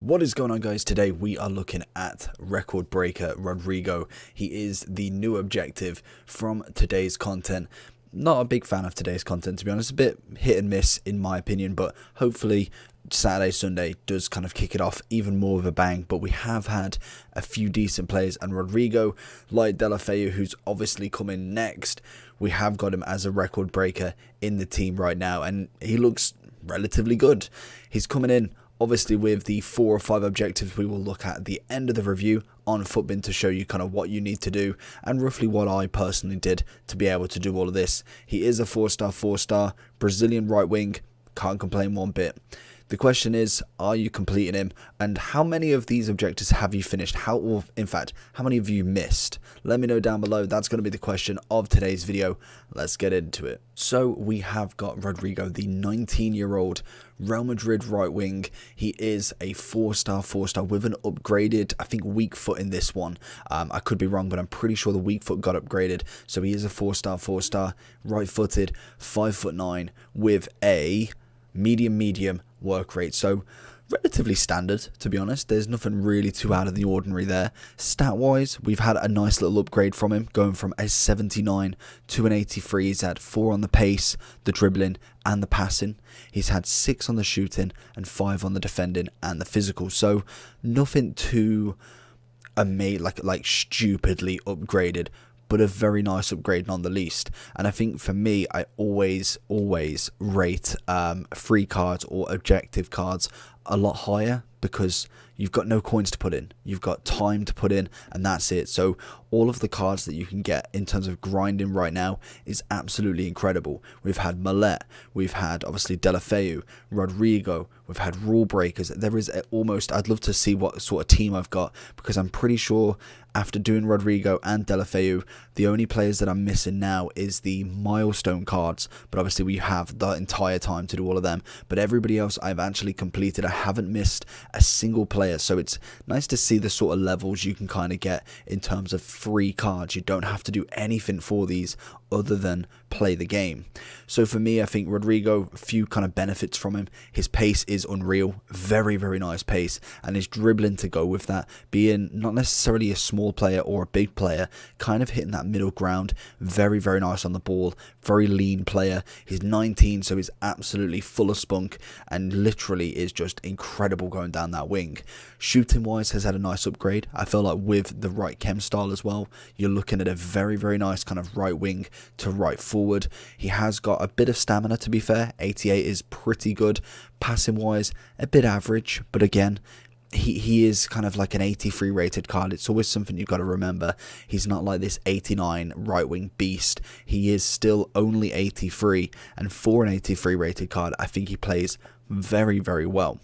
What is going on, guys? Today we are looking at Recordbreaker Rodrygo. He is the new objective from today's content. Not a big fan of today's content, to be honest. A bit hit and miss in my opinion, but hopefully Saturday, Sunday does kind of kick it off even more of a bang. But we have had a few decent players, and Rodrygo, like Deulofeu, who's obviously coming next, we have got him as a record breaker in the team right now, and he looks relatively good. He's coming in obviously with the 4 or 5 objectives we will look at the end of the review on Futbin to show you kind of what you need to do and roughly what I personally did to be able to do all of this. He is a 4-star Brazilian right wing. Can't complain one bit. The question is, are you completing him, and how many of these objectives have you finished? How many have you missed? Let me know down below. That's going to be the question of today's video. Let's get into it. So we have got Rodrygo, the 19-year-old Real Madrid right wing. He is a 4-star with an upgraded, I think, weak foot in this one. I could be wrong, but I'm pretty sure the weak foot got upgraded. So he is a 4-star, right-footed, 5'9", with a medium work rate. So relatively standard, to be honest. There's nothing really too out of the ordinary there. Stat wise, we've had a nice little upgrade from him, going from a 79 to an 83. He's had 4 on the pace, the dribbling and the passing. He's had 6 on the shooting and 5 on the defending and the physical. So nothing too like stupidly upgraded, but a very nice upgrade none the least. And I think for me, I always rate free cards or objective cards a lot higher, because you've got no coins to put in, you've got time to put in, and that's it. So all of the cards that you can get in terms of grinding right now is absolutely incredible. We've had Millet, we've had obviously Deulofeu, Rodrygo, we've had rule breakers. There is almost, I'd love to see what sort of team I've got, because I'm pretty sure after doing Rodrygo and Deulofeu, the only players that I'm missing now is the milestone cards, but obviously we have the entire time to do all of them. But everybody else I've actually completed. I haven't missed a single player, so it's nice to see the sort of levels you can kind of get in terms of free cards. You don't have to do anything for these other than play the game. So for me, I think Rodrygo, a few kind of benefits from him. His pace is unreal, very nice pace, and his dribbling to go with that, being not necessarily a small player or a big player, kind of hitting that middle ground. Very nice on the ball, very lean player. He's 19, so he's absolutely full of spunk and literally is just incredible going down that wing. Shooting wise, has had a nice upgrade. I feel like with the right chem style as well, you're looking at a very nice kind of right wing to right forward. He has got a bit of stamina, to be fair. 88 is pretty good. Passing wise, a bit average, but again, he is kind of like an 83 rated card. It's always something you've got to remember. He's not like this 89 right wing beast. He is still only 83, and for an 83 rated card, I think he plays very well.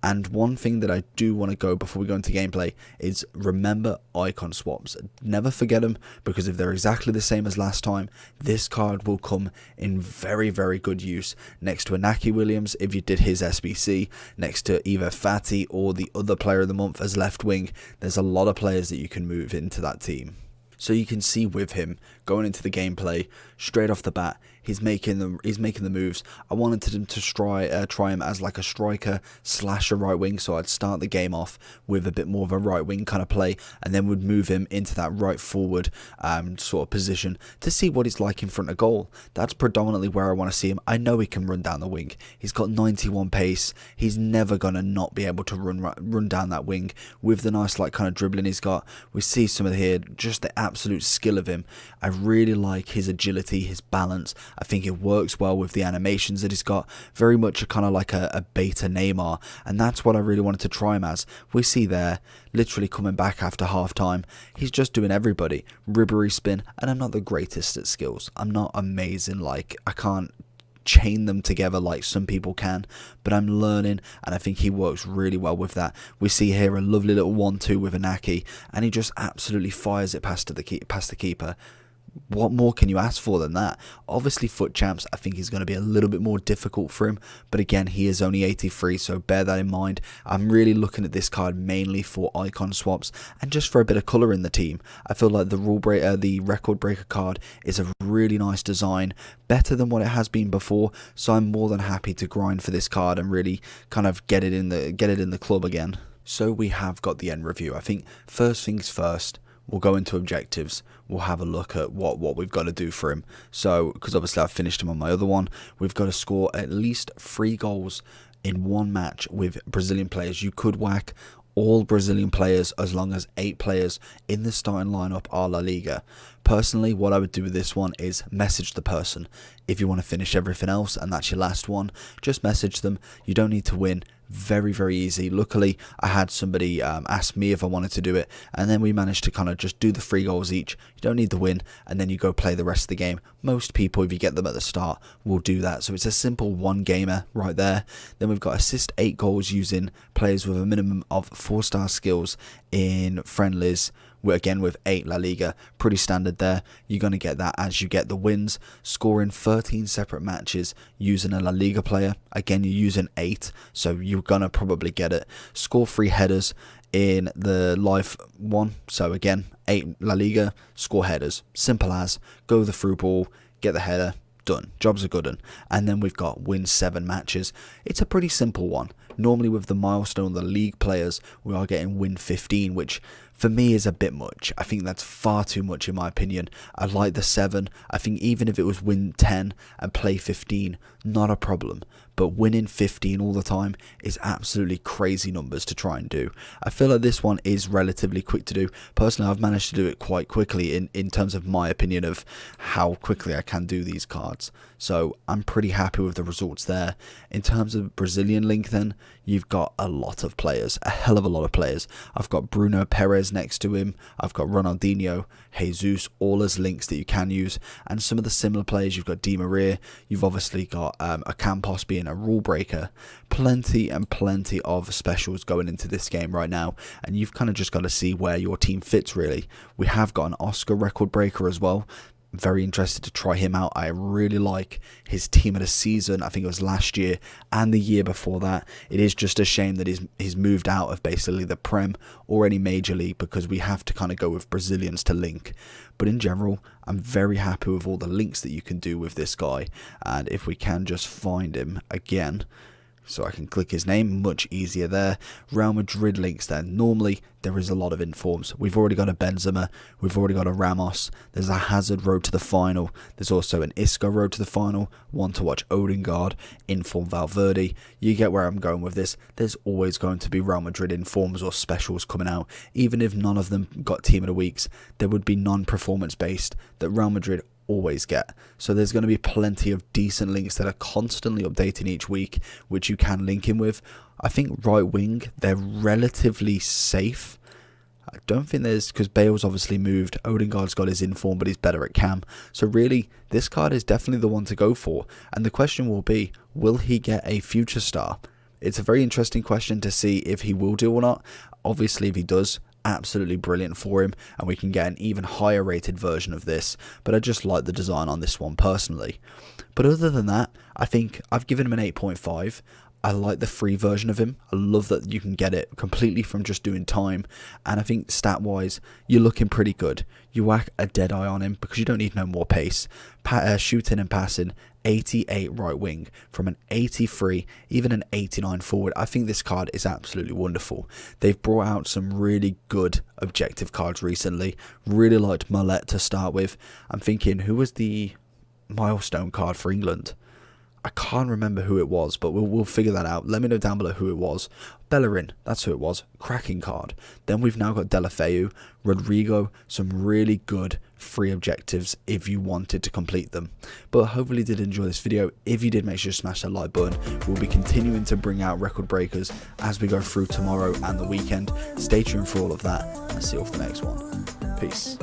And one thing that I do want to go before we go into gameplay is remember icon swaps. Never forget them, because if they're exactly the same as last time, this card will come in very good use next to Inaki Williams if you did his SBC, next to either Fatty or the other player of the month as left wing. There's a lot of players that you can move into that team. So you can see with him going into the gameplay straight off the bat, he's making the moves. I wanted him to try him as like a striker / a right wing, so I'd start the game off with a bit more of a right wing kind of play, and then would move him into that right forward sort of position to see what he's like in front of goal. That's predominantly where I want to see him. I know he can run down the wing. He's got 91 pace. He's never gonna not be able to run down that wing with the nice like kind of dribbling he's got. We see some of here, just the absolute skill of him. I really like his agility, his balance. I think it works well with the animations that he's got. Very much a kind of like a beta Neymar, and that's what I really wanted to try him as. We see there, literally coming back after half time, he's just doing everybody. Ribbery spin, and I'm not the greatest at skills. I'm not amazing, like I can't chain them together like some people can, but I'm learning, and I think he works really well with that. We see here a lovely little 1-2 with Inaki, and he just absolutely fires it past the keeper. What more can you ask for than that? Obviously, foot champs, I think, is going to be a little bit more difficult for him, but again, he is only 83, so bear that in mind. I'm really looking at this card mainly for icon swaps and just for a bit of colour in the team. I feel like the record breaker card is a really nice design, better than what it has been before, so I'm more than happy to grind for this card and really kind of get it in the club again. So we have got the end review. I think first things first, we'll go into objectives. We'll have a look at what we've got to do for him. So, because obviously I've finished him on my other one, we've got to score at least 3 goals in one match with Brazilian players. You could whack all Brazilian players as long as 8 players in the starting lineup are La Liga. Personally, what I would do with this one is message the person. If you want to finish everything else and that's your last one, just message them. You don't need to win. Very, very easy. Luckily, I had somebody ask me if I wanted to do it, and then we managed to kind of just do the 3 goals each. You don't need the win, and then you go play the rest of the game. Most people, if you get them at the start, will do that. So it's a simple 1 gamer right there. Then we've got assist 8 goals using players with a minimum of 4-star skills in friendlies. Again, with 8 La Liga, pretty standard there. You're going to get that as you get the wins. Scoring 13 separate matches using a La Liga player. Again, you're using 8, so you're going to probably get it. Score 3 headers in the live one. So again, 8 La Liga, score headers. Simple as, go the through ball, get the header, done. Job's a good one. And then we've got win 7 matches. It's a pretty simple one. Normally with the milestone, the league players, we are getting win 15, which for me is a bit much. I think that's far too much in my opinion. I like the 7. I think even if it was win 10 and play 15, not a problem. But winning 15 all the time is absolutely crazy numbers to try and do. I feel like this one is relatively quick to do. Personally, I've managed to do it quite quickly in terms of my opinion of how quickly I can do these cards. So I'm pretty happy with the results there. In terms of Brazilian link then, you've got a lot of players, a hell of a lot of players. I've got Bruno Perez next to him. I've got Ronaldinho, Jesus, all as links that you can use. And some of the similar players, you've got Di Maria. You've obviously got a Campos being a rule breaker. Plenty and plenty of specials going into this game right now. And you've kind of just got to see where your team fits really. We have got an Oscar record breaker as well. Very interested to try him out. I really like his team of the season. I think it was last year and the year before that. It is just a shame that he's moved out of basically the Prem or any major league, because we have to kind of go with Brazilians to link. But in general, I'm very happy with all the links that you can do with this guy. And if we can just find him again, so I can click his name, much easier there. Real Madrid links then. Normally, there is a lot of informs. We've already got a Benzema. We've already got a Ramos. There's a Hazard road to the final. There's also an Isco road to the final. One to watch Odegaard, inform Valverde. You get where I'm going with this. There's always going to be Real Madrid informs or specials coming out. Even if none of them got team of the weeks, there would be non-performance based that Real Madrid always get. So there's going to be plenty of decent links that are constantly updating each week, which you can link in with. I think right wing, they're relatively safe. I don't think there's, because Bale's obviously moved. Odegaard's got his inform, but he's better at cam. So really, this card is definitely the one to go for. And the question will be, will he get a future star? It's a very interesting question to see if he will do or not. Obviously, if he does, absolutely brilliant for him, and we can get an even higher rated version of this. But I just like the design on this one personally. But other than that, I think I've given him an 8.5. I like the free version of him. I love that you can get it completely from just doing time. And I think stat wise, you're looking pretty good. You whack a dead eye on him because you don't need no more pace. Shooting and passing, 88 right wing from an 83, even an 89 forward. I think this card is absolutely wonderful. They've brought out some really good objective cards recently. Really liked Mullet to start with. I'm thinking, who was the milestone card for England? I can't remember who it was, but we'll figure that out. Let me know down below who it was. Bellerin, that's who it was. Cracking card. Then we've now got Deulofeu, Rodrygo, some really good free objectives if you wanted to complete them. But hopefully you did enjoy this video. If you did, make sure to smash that like button. We'll be continuing to bring out record breakers as we go through tomorrow and the weekend. Stay tuned for all of that. I'll see you off the next one. Peace.